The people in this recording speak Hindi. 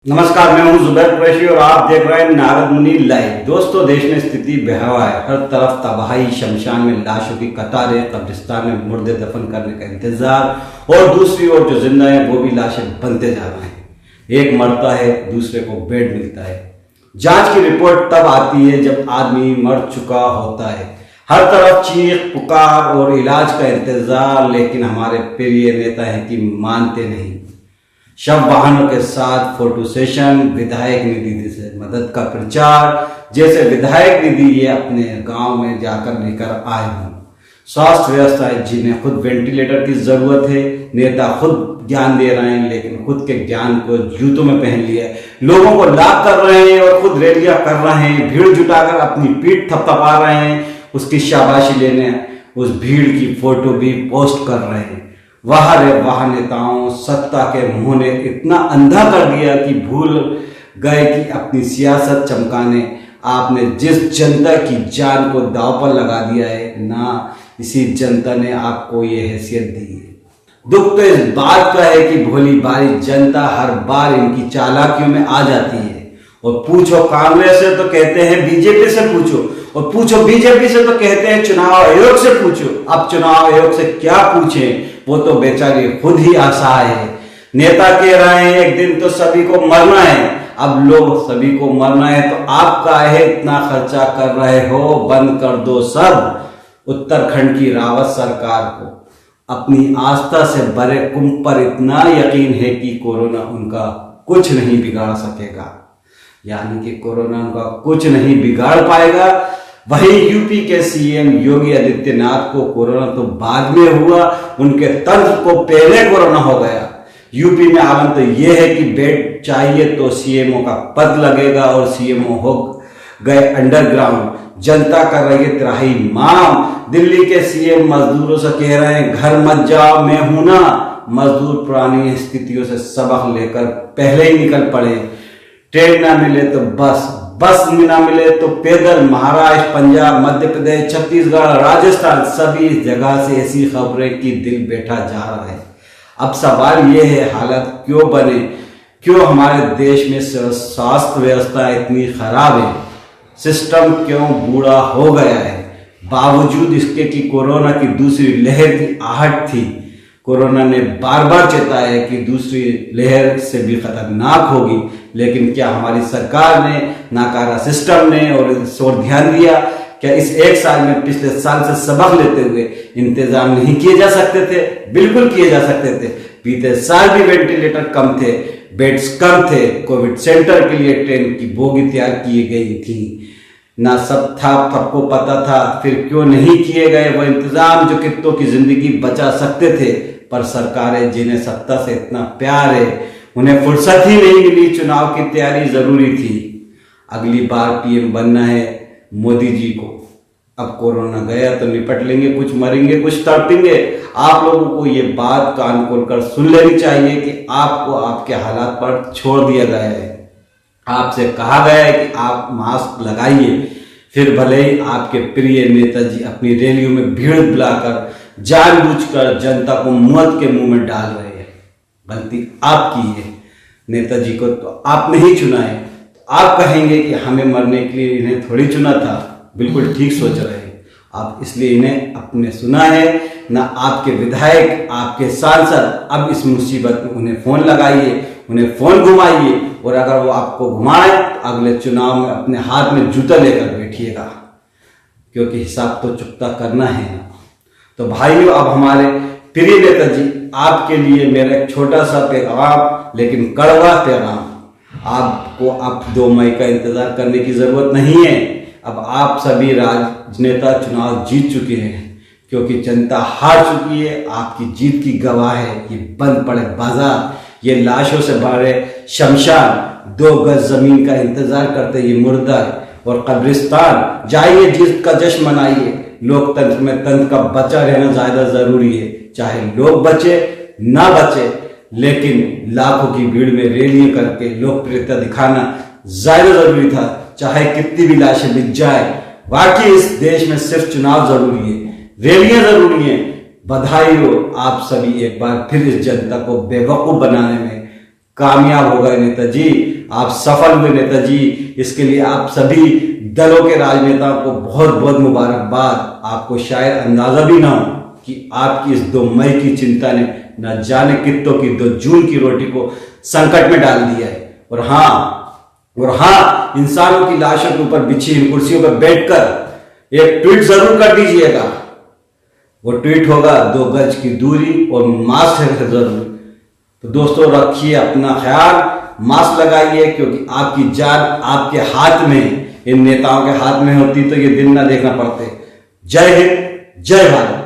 नमस्कार, मैं हूं जुबैर कुरैशी और आप देख रहे हैं नारद मुनि लाइव। दोस्तों, देश में स्थिति बेहवा है। हर तरफ तबाही, शमशान में लाशों की कतारें, कब्रिस्तान में मुर्दे दफन करने का इंतजार और दूसरी ओर जो जिंदा है वो भी लाशें बनते जा रहे हैं। एक मरता है, दूसरे को बेड मिलता है। जांच की रिपोर्ट तब आती है जब आदमी मर चुका होता है। हर तरफ चीख पुकार और इलाज का इंतजार, लेकिन हमारे प्रिय नेता हैं कि मानते नहीं। शव वाहनों के साथ फोटो सेशन, विधायक निधि से मदद का प्रचार, जैसे विधायक निधि ये अपने गांव में जाकर लेकर आए हों। स्वास्थ्य व्यवस्था जिन्हें खुद वेंटिलेटर की जरूरत है, नेता खुद ज्ञान दे रहे हैं, लेकिन खुद के ज्ञान को जूतों में पहन लिया, लोगों को लाभ कर रहे हैं और खुद रैलियां कर रहे हैं, भीड़ जुटाकर अपनी पीठ थपथपा रहे हैं, उसकी शाबाशी लेने उस भीड़ की फोटो भी पोस्ट कर रहे हैं। वाह रे वाह, नेताओं, सत्ता के मुंह ने इतना अंधा कर दिया कि भूल गए कि अपनी सियासत चमकाने आपने जिस जनता की जान को दांव पर लगा दिया है ना, इसी जनता ने आपको ये हैसियत दी है। दुख तो इस बात का है कि भोली भाली जनता हर बार इनकी चालाकियों में आ जाती है। और पूछो कांग्रेस से तो कहते हैं बीजेपी से पूछो, और पूछो बीजेपी से तो कहते हैं चुनाव आयोग से पूछो। अब चुनाव आयोग से क्या पूछें, वो तो बेचारी खुद ही असहाय है। नेता कह रहे हैं एक दिन तो सभी को मरना है। अब लोग सभी को मरना है तो आप काहे इतना खर्चा कर रहे हो, बंद कर दो सब। उत्तराखंड की रावत सरकार को अपनी आस्था से भरे कुंभ पर इतना यकीन है कि कोरोना उनका कुछ नहीं बिगाड़ सकेगा, यानी कि कोरोना उनका कुछ नहीं बिगाड़ पाएगा। वहीं यूपी के सीएम योगी आदित्यनाथ को कोरोना तो बाद में हुआ, उनके तंत्र को पहले कोरोना हो गया। यूपी में आलम तो यह है कि बेड चाहिए तो सीएमओ का पद लगेगा, और सीएमओ हो गए अंडरग्राउंड। जनता कर रही है त्राही मांग। दिल्ली के सीएम मजदूरों से कह रहे हैं घर मत जाओ, मैं हूं ना। मजदूर पुरानी स्थितियों से सबक लेकर पहले ही निकल पड़े। ट्रेन ना मिले तो बस में ना मिले तो पैदल। महाराष्ट्र, पंजाब, मध्य प्रदेश, छत्तीसगढ़, राजस्थान, सभी जगह से ऐसी खबरें कि दिल बैठा जा रहा है। अब सवाल यह है, हालत क्यों बने, क्यों हमारे देश में स्वास्थ्य व्यवस्था इतनी खराब है, सिस्टम क्यों बूढ़ा हो गया है, बावजूद इसके कि कोरोना की दूसरी लहर की आहट थी। कोरोना ने बार बार चेताया है कि दूसरी लहर से भी खतरनाक होगी, लेकिन क्या हमारी सरकार ने, नाकारा सिस्टम ने और इस ओर ध्यान दिया? क्या इस एक साल में पिछले साल से सबक लेते हुए इंतजाम नहीं किए जा सकते थे? बिल्कुल किए जा सकते थे। बीते साल भी वेंटिलेटर कम थे, बेड्स कम थे, कोविड सेंटर के लिए ट्रेन की बोगी तैयार की गई थी ना, सब था, सबको पता था, फिर क्यों नहीं किए गए वो इंतजाम जो कितनों की जिंदगी बचा सकते थे? पर सरकारें जिन्हें सत्ता से इतना प्यार है, उन्हें फुर्सत ही नहीं मिली। चुनाव की तैयारी जरूरी थी। अगली बार पीएम बनना है मोदी जी को। अब कोरोना गया तो निपट लेंगे, कुछ मरेंगे कुछ तड़पेंगे। आप लोगों को ये बात कान खोलकर सुन लेनी चाहिए कि आपको आपके हालात पर छोड़ दिया गया है। आपसे कहा गया है कि आप मास्क लगाइए, फिर भले ही आपके प्रिय नेताजी अपनी रैलियों में भीड़ बुलाकर जानबूझकर जनता को मौत के मुंह में डाल रहे हैं। गलती आपकी है। नेताजी को तो आपने ही चुना है। आप कहेंगे कि हमें मरने के लिए इन्हें थोड़ी चुना था। बिल्कुल ठीक सोच रहे हैं आप, इसलिए इन्हें अपने सुना है ना। आपके विधायक, आपके सांसद, अब इस मुसीबत में उन्हें फोन लगाइए, उन्हें फोन घुमाइए, और अगर वो आपको घुमाए तो अगले चुनाव में अपने हाथ में जूता लेकर बैठिएगा, क्योंकि हिसाब तो चुकता करना है। तो भाइयों, अब हमारे प्रिय नेताजी, आपके लिए मेरा एक छोटा सा पैगाम, लेकिन कड़वा पैगाम। आपको अब 2 मई का इंतजार करने की जरूरत नहीं है। अब आप सभी राजनेता चुनाव जीत चुके हैं, क्योंकि जनता हार चुकी है। आपकी जीत की गवाह है ये बंद पड़े बाजार, ये लाशों से भरे शमशान, 2 गज जमीन का इंतजार करते ये मुर्दा और कब्रिस्तान। जाइए, जीत का जश्न मनाइए। लोकतंत्र में तंत्र का बचा रहना ज्यादा जरूरी है। चाहे लोग बचे ना बचे, लेकिन लाखों की भीड़ में रैलियां करके लोकप्रियता दिखाना ज्यादा जरूरी था। चाहे कितनी भी लाशें बिक जाए, बाकी इस देश में सिर्फ चुनाव जरूरी है, रैलियां जरूरी है। बधाई हो, आप सभी एक बार फिर इस जनता को बेवकूफ बनाने में कामयाब हो गए नेताजी। आप सफल हुए नेताजी। इसके लिए आप सभी दलों के राजनेताओं को बहुत बहुत मुबारकबाद। आपको शायद अंदाजा भी ना हो कि आपकी इस 2 मई की चिंता ने न जाने कितनों की 2 जून की रोटी को संकट में डाल दिया है। और हाँ, इंसानों की लाशों के ऊपर बिछी इन कुर्सियों पर बैठकर एक ट्वीट जरूर कर दीजिएगा। वो ट्वीट होगा 2 गज की दूरी और मास्क है जरूर। तो दोस्तों, रखिए अपना ख्याल, मास्क लगाइए, क्योंकि आपकी जान आपके हाथ में, इन नेताओं के हाथ में होती तो ये दिन ना देखना पड़ते। जय हिंद, जय भारत।